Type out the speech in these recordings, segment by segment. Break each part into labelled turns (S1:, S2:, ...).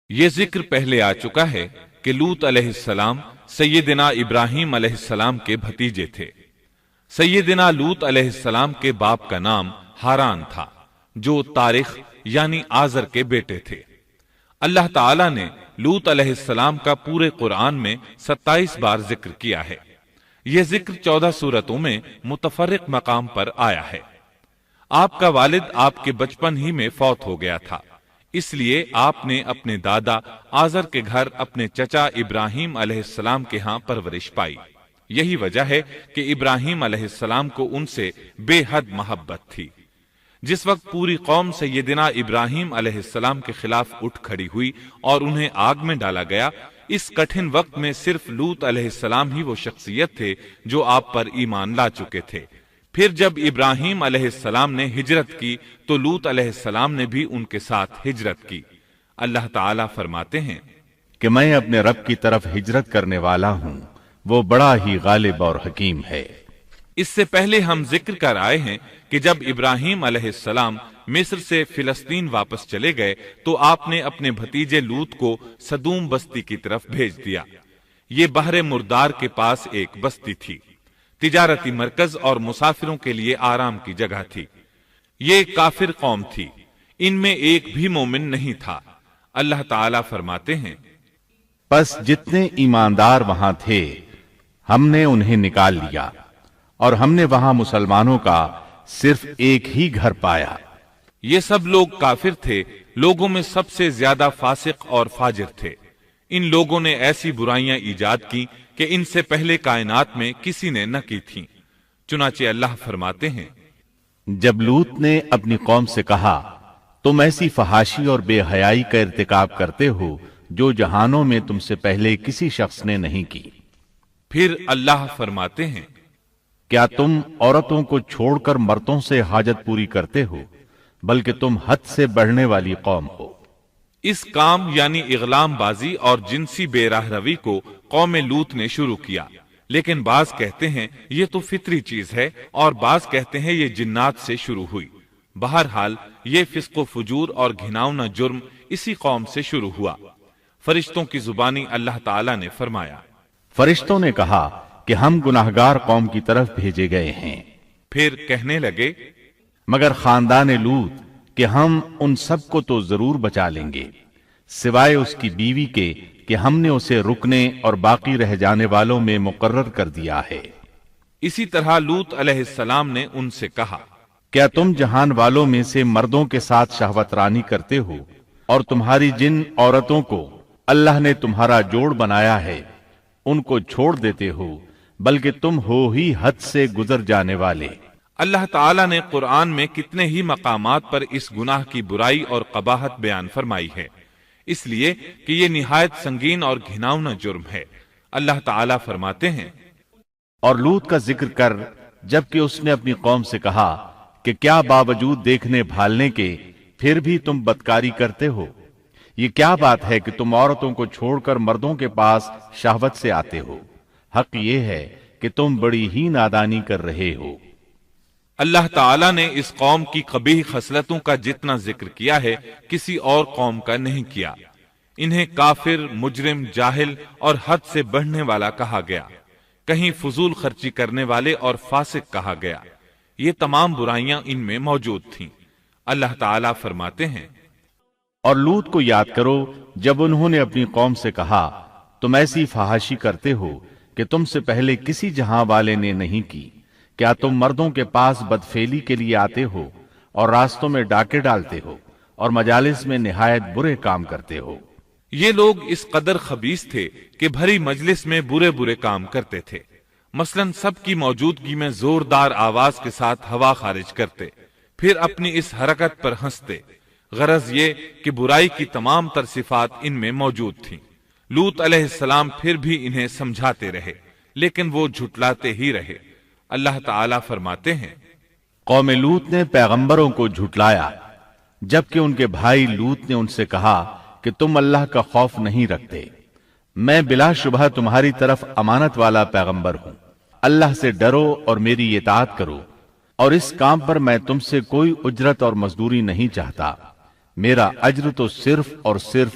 S1: یہ ذکر پہلے آ چکا ہے کہ لوط علیہ السلام سیدنا ابراہیم علیہ السلام کے بھتیجے تھے۔ سیدنا لوط علیہ السلام کے باپ کا نام ہاران تھا، جو تارخ یعنی آزر کے بیٹے تھے۔ اللہ تعالی نے لوط علیہ السلام کا پورے قرآن میں 27 بار ذکر کیا ہے۔ یہ ذکر 14 سورتوں میں متفرق مقام پر آیا ہے۔ آپ کا والد آپ کے بچپن ہی میں فوت ہو گیا تھا، اس لیے آپ نے اپنے دادا آزر کے گھر اپنے چچا ابراہیم علیہ السلام کے ہاں پرورش پائی۔ یہی وجہ ہے کہ ابراہیم علیہ السلام کو ان سے بے حد محبت تھی۔ جس وقت پوری قوم سیدنا ابراہیم علیہ السلام کے خلاف اٹھ کھڑی ہوئی اور انہیں آگ میں ڈالا گیا، اس کٹھن وقت میں صرف لوط علیہ السلام ہی وہ شخصیت تھے جو آپ پر ایمان لا چکے تھے۔ پھر جب ابراہیم علیہ السلام نے ہجرت کی تو لوط علیہ السلام نے بھی ان کے ساتھ ہجرت کی۔ اللہ تعالیٰ فرماتے ہیں
S2: کہ میں اپنے رب کی طرف ہجرت کرنے والا ہوں، وہ بڑا ہی غالب اور حکیم ہے۔
S1: اس سے پہلے ہم ذکر کر آئے ہیں کہ جب ابراہیم علیہ السلام مصر سے فلسطین واپس چلے گئے تو آپ نے اپنے بھتیجے لوط کو سدوم بستی کی طرف بھیج دیا۔ یہ بحر مردار کے پاس ایک بستی تھی، تجارتی مرکز اور مسافروں کے لیے آرام کی جگہ تھی۔ یہ کافر قوم تھی، ان میں ایک بھی مومن نہیں تھا۔ اللہ تعالیٰ فرماتے ہیں
S2: پس جتنے ایماندار وہاں تھے ہم نے انہیں نکال لیا، اور ہم نے وہاں مسلمانوں کا صرف ایک ہی گھر پایا۔
S1: یہ سب لوگ کافر تھے، لوگوں میں سب سے زیادہ فاسق اور فاجر تھے۔ ان لوگوں نے ایسی برائیاں ایجاد کی کہ ان سے پہلے کائنات میں کسی نے نہ کی تھیں۔ چنانچہ اللہ فرماتے ہیں
S2: جب لوط نے اپنی قوم سے کہا تم ایسی فحاشی اور بے حیائی کا ارتکاب کرتے ہو جو جہانوں میں تم سے پہلے کسی شخص نے نہیں کی۔
S1: پھر اللہ فرماتے ہیں
S2: کیا تم عورتوں کو چھوڑ کر مردوں سے حاجت پوری کرتے ہو، بلکہ تم حد سے بڑھنے والی قوم ہو۔
S1: اس کام یعنی اغلام بازی اور جنسی بے راہ روی کو قوم لوط نے شروع کیا، لیکن بعض کہتے ہیں یہ تو فطری چیز ہے اور بعض کہتے ہیں یہ جنات سے شروع ہوئی۔ بہرحال یہ فسق و فجور اور گھناؤنا جرم اسی قوم سے شروع ہوا۔ فرشتوں کی زبانی اللہ تعالی نے فرمایا
S2: فرشتوں نے کہا کہ ہم گناہگار قوم کی طرف بھیجے گئے ہیں۔
S1: پھر کہنے لگے
S2: مگر خاندان لوط کہ ہم ان سب کو تو ضرور بچا لیں گے، سوائے اس کی بیوی کے کہ ہم نے اسے رکنے اور باقی رہ جانے والوں میں مقرر کر دیا ہے۔
S1: اسی طرح لوط علیہ السلام نے ان سے کہا
S2: کیا تم جہان والوں میں سے مردوں کے ساتھ شہوت رانی کرتے ہو، اور تمہاری جن عورتوں کو اللہ نے تمہارا جوڑ بنایا ہے ان کو چھوڑ دیتے ہو، بلکہ تم ہو ہی حد سے گزر جانے والے۔
S1: اللہ تعالیٰ نے قرآن میں کتنے ہی مقامات پر اس گناہ کی برائی اور قباحت بیان فرمائی ہے، اس لیے کہ یہ نہایت سنگین اور گھناؤنا جرم ہے۔ اللہ تعالیٰ فرماتے ہیں
S2: اور لوط کا ذکر کر جبکہ اس نے اپنی قوم سے کہا کہ کیا باوجود دیکھنے بھالنے کے پھر بھی تم بدکاری کرتے ہو؟ یہ کیا بات ہے کہ تم عورتوں کو چھوڑ کر مردوں کے پاس شہوت سے آتے ہو؟ حق یہ ہے کہ تم بڑی ہی نادانی کر رہے ہو۔
S1: اللہ تعالیٰ نے اس قوم کی قبیح خصلتوں کا جتنا ذکر کیا ہے کسی اور قوم کا نہیں کیا۔ انہیں کافر، مجرم، جاہل اور حد سے بڑھنے والا کہا گیا، کہیں فضول خرچی کرنے والے اور فاسق کہا گیا۔ یہ تمام برائیاں ان میں موجود تھیں۔ اللہ تعالیٰ فرماتے ہیں
S2: اور لوط کو یاد کرو جب انہوں نے اپنی قوم سے کہا تم ایسی فحاشی کرتے ہو کہ تم سے پہلے کسی جہاں والے نے نہیں کی۔ کیا تم مردوں کے پاس بدفعلی کے لیے آتے ہو اور راستوں میں ڈاکے ڈالتے ہو اور مجالس میں نہایت برے کام کرتے ہو؟
S1: یہ لوگ اس قدر خبیث تھے کہ بھری مجلس میں برے برے کام کرتے تھے۔ مثلا سب کی موجودگی میں زوردار آواز کے ساتھ ہوا خارج کرتے، پھر اپنی اس حرکت پر ہنستے۔ غرض یہ کہ برائی کی تمام تر صفات ان میں موجود تھیں۔ لوط علیہ السلام پھر بھی انہیں سمجھاتے رہے، لیکن وہ جھٹلاتے ہی رہے۔ اللہ تعالیٰ فرماتے ہیں
S2: قوم لوط نے پیغمبروں کو جھٹلایا، جبکہ ان کے بھائی لوط نے ان سے کہا کہ تم اللہ کا خوف نہیں رکھتے۔ میں بلا شبہ تمہاری طرف امانت والا پیغمبر ہوں، اللہ سے ڈرو اور میری اطاعت کرو، اور اس کام پر میں تم سے کوئی اجرت اور مزدوری نہیں چاہتا۔ میرا اجر تو صرف اور صرف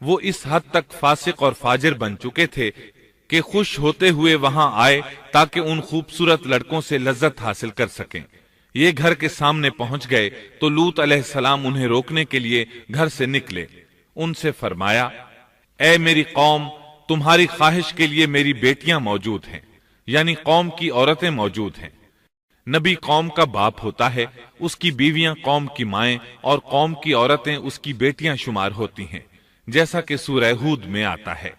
S1: وہ اس حد تک فاسق اور فاجر بن چکے تھے کہ خوش ہوتے ہوئے وہاں آئے تاکہ ان خوبصورت لڑکوں سے لذت حاصل کر سکیں۔ یہ گھر کے سامنے پہنچ گئے تو لوط علیہ السلام انہیں روکنے کے لیے گھر سے نکلے۔ ان سے فرمایا، اے میری قوم، تمہاری خواہش کے لیے میری بیٹیاں موجود ہیں، یعنی قوم کی عورتیں موجود ہیں۔ نبی قوم کا باپ ہوتا ہے، اس کی بیویاں قوم کی مائیں اور قوم کی عورتیں اس کی بیٹیاں شمار ہوتی ہیں، جیسا کہ سورہ ہود میں آتا ہے۔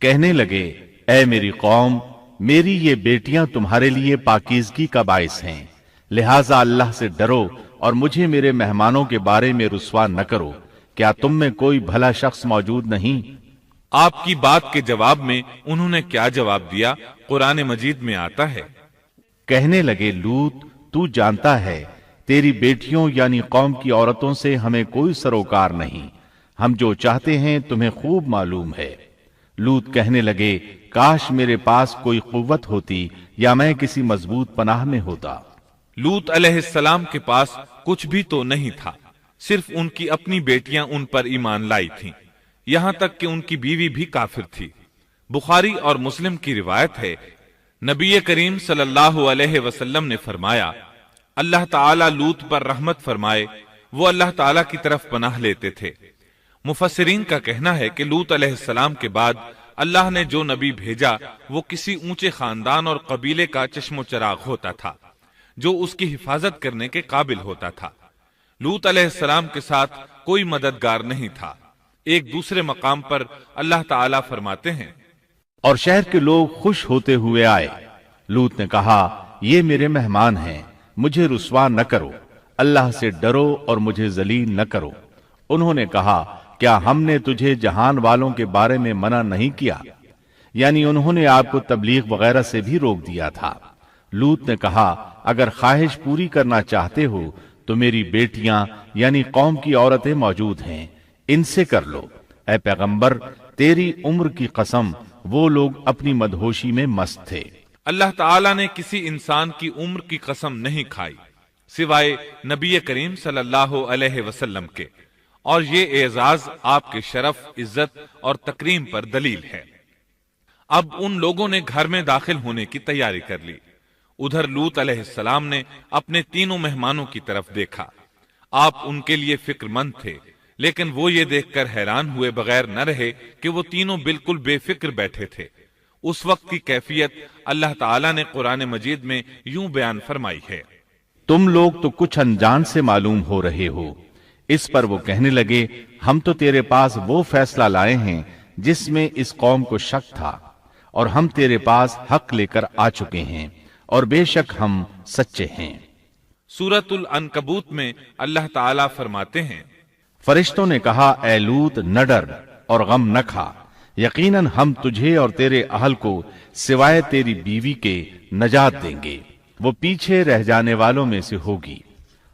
S2: کہنے لگے، اے میری قوم، میری یہ بیٹیاں تمہارے لیے پاکیزگی کا باعث ہیں، لہٰذا اللہ سے ڈرو اور مجھے میرے مہمانوں کے بارے میں رسوا نہ کرو۔ کیا تم میں کوئی بھلا شخص موجود نہیں؟
S1: آپ کی بات کے جواب میں انہوں نے کیا جواب دیا؟ قرآن مجید میں آتا ہے،
S2: کہنے لگے، لوط، تو جانتا ہے تیری بیٹیوں یعنی قوم کی عورتوں سے ہمیں کوئی سروکار نہیں، ہم جو چاہتے ہیں تمہیں خوب معلوم ہے۔ لوط کہنے لگے، کاش میرے پاس کوئی قوت ہوتی یا میں کسی مضبوط پناہ میں ہوتا۔
S1: لوط علیہ السلام کے پاس کچھ بھی تو نہیں تھا، صرف ان کی اپنی بیٹیاں ان پر ایمان لائی تھیں، یہاں تک کہ ان کی بیوی بھی کافر تھی۔ بخاری اور مسلم کی روایت ہے، نبی کریم صلی اللہ علیہ وسلم نے فرمایا، اللہ تعالی لوط پر رحمت فرمائے، وہ اللہ تعالی کی طرف پناہ لیتے تھے۔ مفسرین کا کہنا ہے کہ لوط علیہ السلام کے بعد اللہ نے جو نبی بھیجا وہ کسی اونچے خاندان اور قبیلے کا چشم و چراغ ہوتا تھا، جو اس کی حفاظت کرنے کے قابل ہوتا تھا۔ لوط علیہ السلام کے ساتھ کوئی مددگار نہیں تھا۔ ایک دوسرے مقام پر اللہ تعالی فرماتے ہیں،
S2: اور شہر کے لوگ خوش ہوتے ہوئے آئے۔ لوط نے کہا، یہ میرے مہمان ہیں، مجھے رسوا نہ کرو، اللہ سے ڈرو اور مجھے ذلیل نہ کرو۔ انہوں نے کہا، کیا ہم نے تجھے جہان والوں کے بارے میں منع نہیں کیا؟ یعنی انہوں نے آپ کو تبلیغ وغیرہ سے بھی روک دیا تھا۔ لوط نے کہا، اگر خواہش پوری کرنا چاہتے ہو تو میری بیٹیاں یعنی قوم کی عورتیں موجود ہیں، ان سے کر لو۔ اے پیغمبر، تیری عمر کی قسم، وہ لوگ اپنی مدہوشی میں مست تھے۔
S1: اللہ تعالیٰ نے کسی انسان کی عمر کی قسم نہیں کھائی سوائے نبی کریم صلی اللہ علیہ وسلم کے، اور یہ اعزاز آپ کے شرف، عزت اور تکریم پر دلیل ہے۔ اب ان لوگوں نے گھر میں داخل ہونے کی تیاری کر لی۔ ادھر لوط علیہ السلام نے اپنے تینوں مہمانوں کی طرف دیکھا۔ آپ ان کے لیے فکر مند تھے، لیکن وہ یہ دیکھ کر حیران ہوئے بغیر نہ رہے کہ وہ تینوں بالکل بے فکر بیٹھے تھے۔ اس وقت کی کیفیت اللہ تعالیٰ نے قرآن مجید میں یوں بیان فرمائی ہے،
S2: تم لوگ تو کچھ انجان سے معلوم ہو رہے ہو۔ اس پر وہ کہنے لگے، ہم تو تیرے پاس وہ فیصلہ لائے ہیں جس میں اس قوم کو شک تھا، اور ہم تیرے پاس حق لے کر آ چکے ہیں، اور بے شک ہم سچے ہیں۔
S1: سورۃ العنکبوت میں اللہ تعالیٰ فرماتے ہیں،
S2: فرشتوں نے کہا، اے لوط، نہ ڈر اور غم نہ کھا، یقیناً ہم تجھے اور تیرے اہل کو سوائے تیری بیوی کے نجات دیں گے، وہ پیچھے رہ جانے والوں میں سے ہوگی۔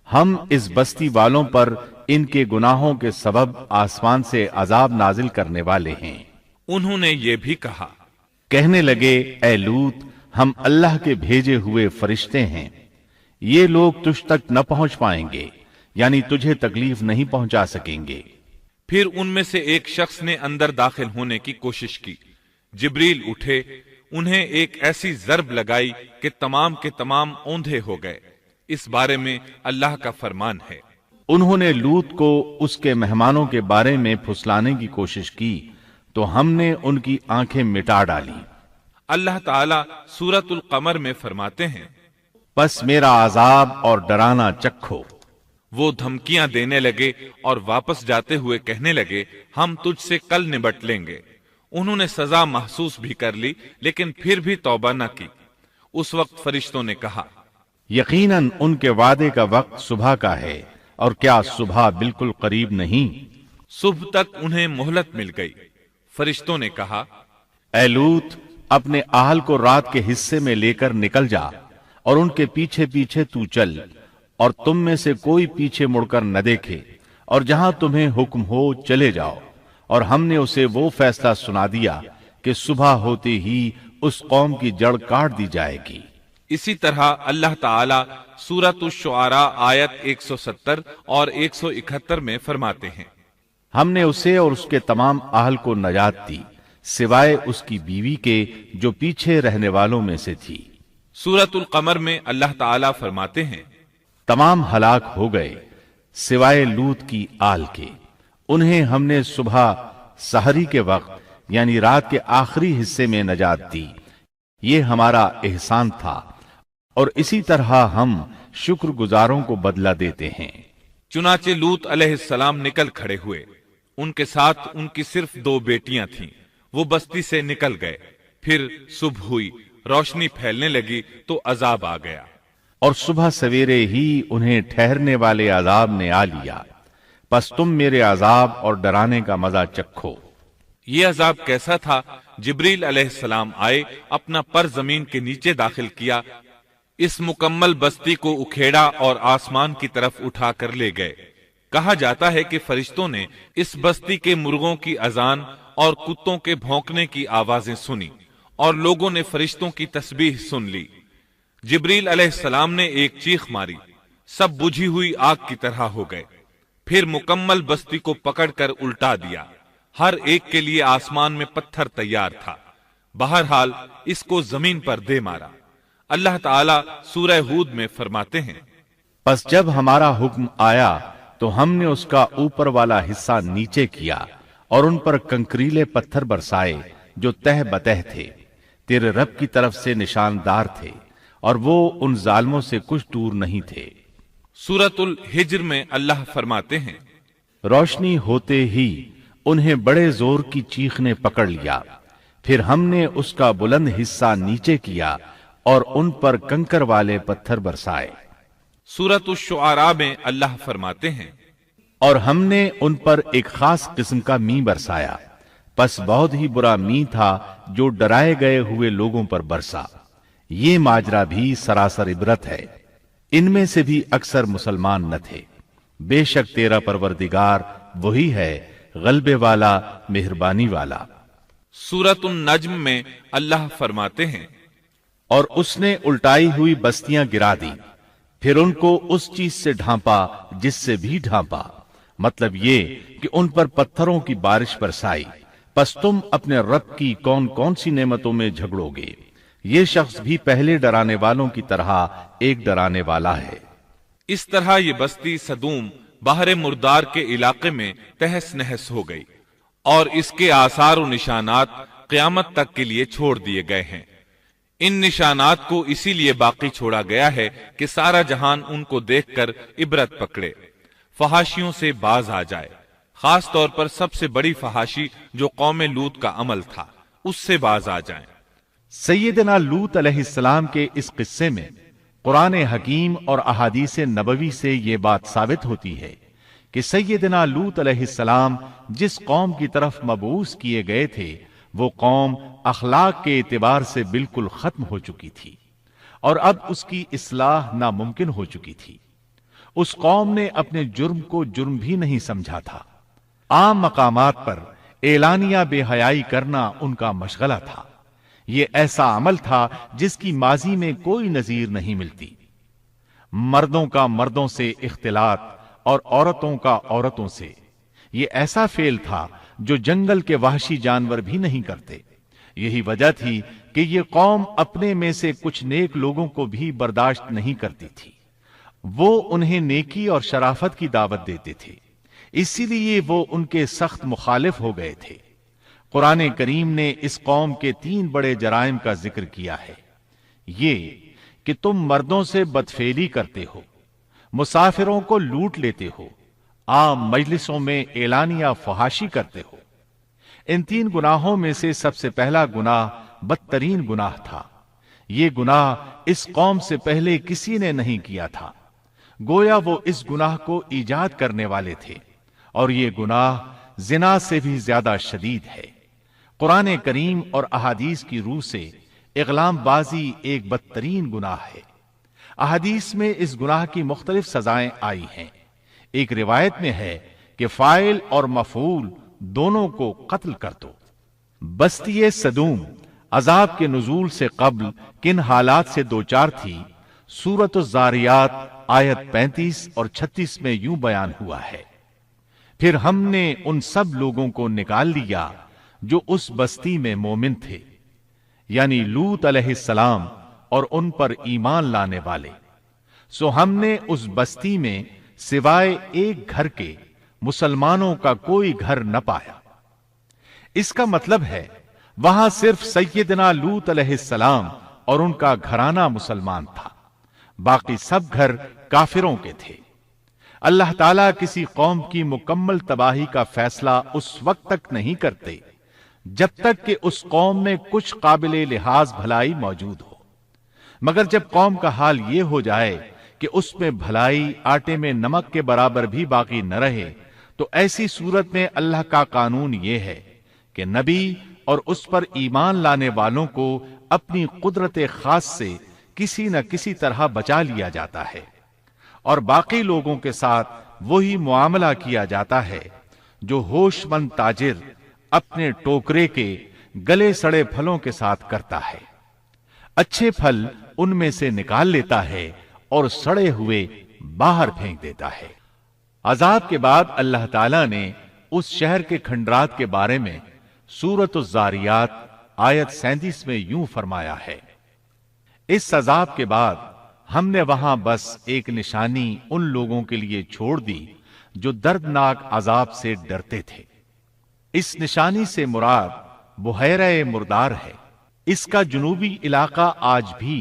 S2: ہم اس بستی والوں پر ان کے گناہوں کے سبب آسمان سے عذاب نازل کرنے والے ہیں۔
S1: انہوں نے یہ بھی کہا،
S2: کہنے لگے، اے لوط، ہم اللہ کے بھیجے ہوئے فرشتے ہیں، یہ لوگ تجھ تک نہ پہنچ پائیں گے، یعنی تجھے تکلیف نہیں پہنچا سکیں گے۔
S1: پھر ان میں سے ایک شخص نے اندر داخل ہونے کی کوشش کی۔ جبریل اٹھے، انہیں ایک ایسی ضرب لگائی کہ تمام کے تمام اوندھے ہو گئے۔ اس بارے میں اللہ کا فرمان ہے،
S2: انہوں نے لوط کو اس کے مہمانوں کے بارے میں پھسلانے کی کوشش کی تو ہم نے ان کی آنکھیں مٹا ڈالی۔
S1: اللہ تعالیٰ سورۃ القمر میں فرماتے ہیں،
S2: بس میرا عذاب اور ڈرانا چکھو۔
S1: وہ دھمکیاں دینے لگے اور واپس جاتے ہوئے کہنے لگے، ہم تجھ سے کل نبٹ لیں گے۔ انہوں نے سزا محسوس بھی کر لی، لیکن پھر بھی توبہ نہ کی۔ اس وقت فرشتوں نے کہا،
S2: یقیناً ان کے وعدے کا وقت صبح کا ہے، اور کیا صبح بالکل قریب نہیں؟
S1: صبح تک انہیں مہلت مل گئی۔ فرشتوں نے کہا،
S2: اے لوط، اپنے اہل کو رات کے حصے میں لے کر نکل جا، اور ان کے پیچھے پیچھے تو چل، اور تم میں سے کوئی پیچھے مڑ کر نہ دیکھے، اور جہاں تمہیں حکم ہو چلے جاؤ۔ اور ہم نے اسے وہ فیصلہ سنا دیا کہ صبح ہوتے ہی اس قوم کی جڑ کاٹ دی جائے گی۔
S1: اسی طرح اللہ تعالیٰ سورۃ الشعراء آیت 170 اور 171 میں فرماتے ہیں،
S2: ہم نے اسے اور اس کے تمام اہل کو نجات دی سوائے اس کی بیوی کے جو پیچھے رہنے والوں میں سے تھی۔
S1: سورۃ القمر میں اللہ تعالیٰ فرماتے ہیں،
S2: تمام ہلاک ہو گئے سوائے لوط کی آل کے، انہیں ہم نے صبح سحری کے وقت یعنی رات کے آخری حصے میں نجات دی، یہ ہمارا احسان تھا اور اسی طرح ہم شکر گزاروں کو بدلہ دیتے ہیں۔
S1: چنانچہ لوط علیہ السلام نکل کھڑے ہوئے، ان کے ساتھ ان کی صرف 2 بیٹیاں تھیں، وہ بستی سے نکل گئے، پھر صبح ہوئی، روشنی پھیلنے لگی تو عذاب آ گیا،
S2: اور صبح سویرے ہی انہیں ٹھہرنے والے عذاب نے آ لیا، پس تم میرے عذاب اور ڈرانے کا مزہ چکھو۔
S1: یہ عذاب کیسا تھا؟ جبریل علیہ السلام آئے، اپنا پر زمین کے نیچے داخل کیا، اس مکمل بستی کو اکھیڑا اور آسمان کی طرف اٹھا کر لے گئے۔ کہا جاتا ہے کہ فرشتوں نے اس بستی کے مرغوں کی اذان اور کتوں کے بھونکنے کی آوازیں سنی، اور لوگوں نے فرشتوں کی تسبیح سن لی۔ جبریل علیہ السلام نے ایک چیخ ماری، سب بجھی ہوئی آگ کی طرح ہو گئے، پھر مکمل بستی کو پکڑ کر الٹا دیا، ہر ایک کے لیے آسمان میں پتھر تیار تھا، بہرحال اس کو زمین پر دے مارا۔ اللہ تعالیٰ سورہ ہود میں فرماتے ہیں،
S2: پس جب ہمارا حکم آیا تو ہم نے اس کا اوپر والا حصہ نیچے کیا اور ان پر کنکریلے پتھر برسائے جو تہ بتہ تھے، تیرے رب کی طرف سے نشاندار تھے اور وہ ان ظالموں سے کچھ دور نہیں تھے۔
S1: سورۃ الحجر میں اللہ فرماتے ہیں،
S2: روشنی ہوتے ہی انہیں بڑے زور کی چیخ نے پکڑ لیا، پھر ہم نے اس کا بلند حصہ نیچے کیا اور ان پر کنکر والے پتھر برسائے۔
S1: سورۃ الشعراء میں اللہ فرماتے ہیں،
S2: اور ہم نے ان پر ایک خاص قسم کا می برسایا، پس بہت ہی برا می تھا جو ڈرائے گئے ہوئے لوگوں پر برسا۔ یہ ماجرا بھی سراسر عبرت ہے، ان میں سے بھی اکثر مسلمان نہ تھے۔ بے شک تیرا پروردگار وہی ہے غلبے والا، مہربانی والا۔
S1: سورۃ النجم میں اللہ فرماتے ہیں،
S2: اور اس نے الٹائی ہوئی بستیاں گرا دی، پھر ان کو اس چیز سے ڈھانپا جس سے بھی ڈھانپا، مطلب یہ کہ ان پر پتھروں کی بارش برسائی۔ پس تم اپنے رب کی کون کون سی نعمتوں میں جھگڑو گے؟ یہ شخص بھی پہلے ڈرانے والوں کی طرح ایک ڈرانے والا ہے۔
S1: اس طرح یہ بستی سدوم باہر مردار کے علاقے میں تہس نہس ہو گئی، اور اس کے آثار و نشانات قیامت تک کے لیے چھوڑ دیے گئے ہیں۔ ان نشانات کو اسی لیے باقی چھوڑا گیا ہے کہ سارا جہان ان کو دیکھ کر عبرت پکڑے، فحاشیوں سے باز آ جائے، خاص طور پر سب سے بڑی فحاشی جو قوم لوط کا عمل تھا، اس سے باز آ جائیں۔
S2: سیدنا لوط علیہ السلام کے اس قصے میں قرآن حکیم اور احادیث نبوی سے یہ بات ثابت ہوتی ہے کہ سیدنا لوط علیہ السلام جس قوم کی طرف مبعوث کیے گئے تھے وہ قوم اخلاق کے اعتبار سے بالکل ختم ہو چکی تھی، اور اب اس کی اصلاح ناممکن ہو چکی تھی۔ اس قوم نے اپنے جرم کو جرم بھی نہیں سمجھا تھا، عام مقامات پر اعلانیہ بے حیائی کرنا ان کا مشغلہ تھا۔ یہ ایسا عمل تھا جس کی ماضی میں کوئی نظیر نہیں ملتی۔ مردوں کا مردوں سے اختلاط اور عورتوں کا عورتوں سے، یہ ایسا فعل تھا جو جنگل کے وحشی جانور بھی نہیں کرتے۔ یہی وجہ تھی کہ یہ قوم اپنے میں سے کچھ نیک لوگوں کو بھی برداشت نہیں کرتی تھی، وہ انہیں نیکی اور شرافت کی دعوت دیتے تھے، اسی لیے وہ ان کے سخت مخالف ہو گئے تھے۔ قرآن کریم نے اس قوم کے 3 بڑے جرائم کا ذکر کیا ہے، یہ کہ تم مردوں سے بدفعلی کرتے ہو، مسافروں کو لوٹ لیتے ہو، عام مجلسوں میں اعلانیہ فحاشی کرتے ہو۔ ان 3 گناہوں میں سے سب سے پہلا گناہ بدترین گناہ تھا۔ یہ گناہ اس قوم سے پہلے کسی نے نہیں کیا تھا، گویا وہ اس گناہ کو ایجاد کرنے والے تھے، اور یہ گناہ زنا سے بھی زیادہ شدید ہے۔ قرآن کریم اور احادیث کی روح سے اغلام بازی ایک بدترین گناہ ہے۔ احادیث میں اس گناہ کی مختلف سزائیں آئی ہیں۔ ایک روایت میں ہے کہ فاعل اور مفعول دونوں کو قتل کر دو۔ بستی سدوم عذاب کے نزول سے قبل کن حالات سے دوچار تھی، سورۃ الزاریات آیت 35 اور 36 میں یوں بیان ہوا ہے، پھر ہم نے ان سب لوگوں کو نکال لیا جو اس بستی میں مومن تھے، یعنی لوط علیہ السلام اور ان پر ایمان لانے والے، سو ہم نے اس بستی میں سوائے ایک گھر کے مسلمانوں کا کوئی گھر نہ پایا۔ اس کا مطلب ہے وہاں صرف سیدنا لوط علیہ السلام اور ان کا گھرانہ مسلمان تھا، باقی سب گھر کافروں کے تھے۔ اللہ تعالیٰ کسی قوم کی مکمل تباہی کا فیصلہ اس وقت تک نہیں کرتے جب تک کہ اس قوم میں کچھ قابل لحاظ بھلائی موجود ہو، مگر جب قوم کا حال یہ ہو جائے کہ اس میں بھلائی آٹے میں نمک کے برابر بھی باقی نہ رہے، تو ایسی صورت میں اللہ کا قانون یہ ہے کہ نبی اور اس پر ایمان لانے والوں کو اپنی قدرت خاص سے کسی نہ کسی طرح بچا لیا جاتا ہے، اور باقی لوگوں کے ساتھ وہی معاملہ کیا جاتا ہے جو ہوش مند تاجر اپنے ٹوکرے کے گلے سڑے پھلوں کے ساتھ کرتا ہے۔ اچھے پھل ان میں سے نکال لیتا ہے اور سڑے ہوئے باہر پھینک دیتا ہے۔ عذاب کے بعد اللہ تعالیٰ نے اس شہر کے کھنڈرات کے بارے میں سورۃ الزاریات آیت 37 میں یوں فرمایا ہے، اس عذاب کے بعد ہم نے وہاں بس ایک نشانی ان لوگوں کے لیے چھوڑ دی جو دردناک عذاب سے ڈرتے تھے۔ اس نشانی سے مراد بحیرہ مردار ہے۔ اس کا جنوبی علاقہ آج بھی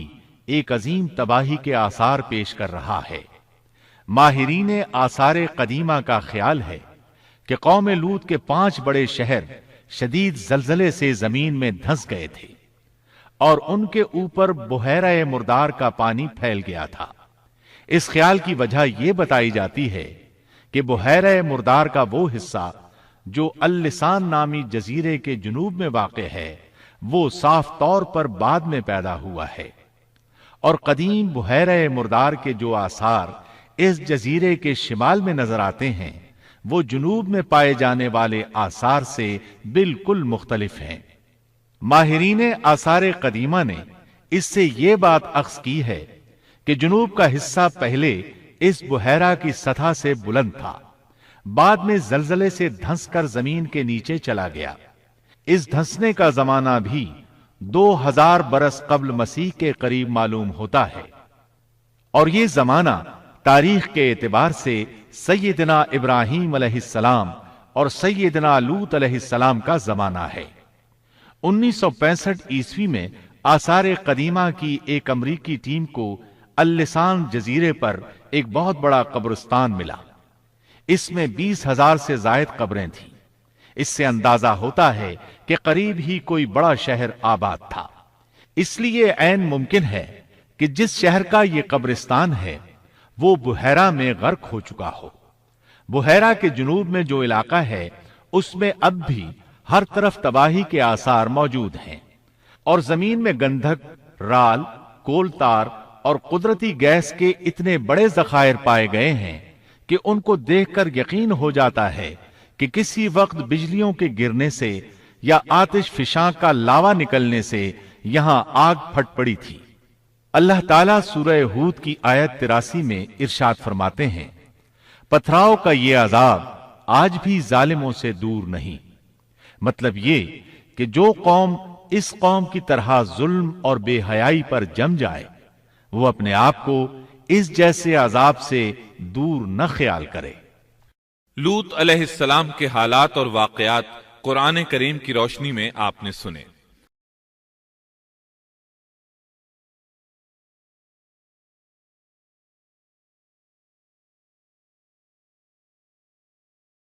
S2: ایک عظیم تباہی کے آثار پیش کر رہا ہے۔ ماہرین آثار قدیمہ کا خیال ہے کہ قوم لوط کے 5 بڑے شہر شدید زلزلے سے زمین میں دھنس گئے تھے اور ان کے اوپر بحیرہ مردار کا پانی پھیل گیا تھا۔ اس خیال کی وجہ یہ بتائی جاتی ہے کہ بحیرہ مردار کا وہ حصہ جو اللسان نامی جزیرے کے جنوب میں واقع ہے، وہ صاف طور پر بعد میں پیدا ہوا ہے، اور قدیم بحیرہ مردار کے جو آثار اس جزیرے کے شمال میں نظر آتے ہیں وہ جنوب میں پائے جانے والے آثار سے بالکل مختلف ہیں۔ ماہرین آثار قدیمہ نے اس سے یہ بات اخذ کی ہے کہ جنوب کا حصہ پہلے اس بحیرہ کی سطح سے بلند تھا، بعد میں زلزلے سے دھنس کر زمین کے نیچے چلا گیا۔ اس دھنسنے کا زمانہ بھی 2000 برس قبل مسیح کے قریب معلوم ہوتا ہے، اور یہ زمانہ تاریخ کے اعتبار سے سیدنا ابراہیم علیہ السلام اور سیدنا لوط علیہ السلام کا زمانہ ہے۔ 1965 عیسوی میں آثار قدیمہ کی ایک امریکی ٹیم کو اللسان جزیرے پر ایک بہت بڑا قبرستان ملا۔ اس میں 20,000 سے زائد قبریں تھیں۔ اس سے اندازہ ہوتا ہے کہ قریب ہی کوئی بڑا شہر آباد تھا۔ اس لیے عین ممکن ہے کہ جس شہر کا یہ قبرستان ہے وہ بحیرہ میں غرق ہو چکا ہو۔ بحیرہ کے جنوب میں جو علاقہ ہے اس میں اب بھی ہر طرف تباہی کے آثار موجود ہیں، اور زمین میں گندھک، رال، کول تار اور قدرتی گیس کے اتنے بڑے ذخائر پائے گئے ہیں کہ ان کو دیکھ کر یقین ہو جاتا ہے کہ کسی وقت بجلیوں کے گرنے سے یا آتش فشاں کا لاوا نکلنے سے یہاں آگ پھٹ پڑی تھی۔ اللہ تعالیٰ سورہ ہود کی آیت 83 میں ارشاد فرماتے ہیں، پتھراؤ کا یہ عذاب آج بھی ظالموں سے دور نہیں۔ مطلب یہ کہ جو قوم اس قوم کی طرح ظلم اور بے حیائی پر جم جائے وہ اپنے آپ کو اس جیسے عذاب سے دور نہ خیال کرے۔
S1: لوط علیہ السلام کے حالات اور واقعات قرآن کریم کی روشنی میں آپ نے سنے۔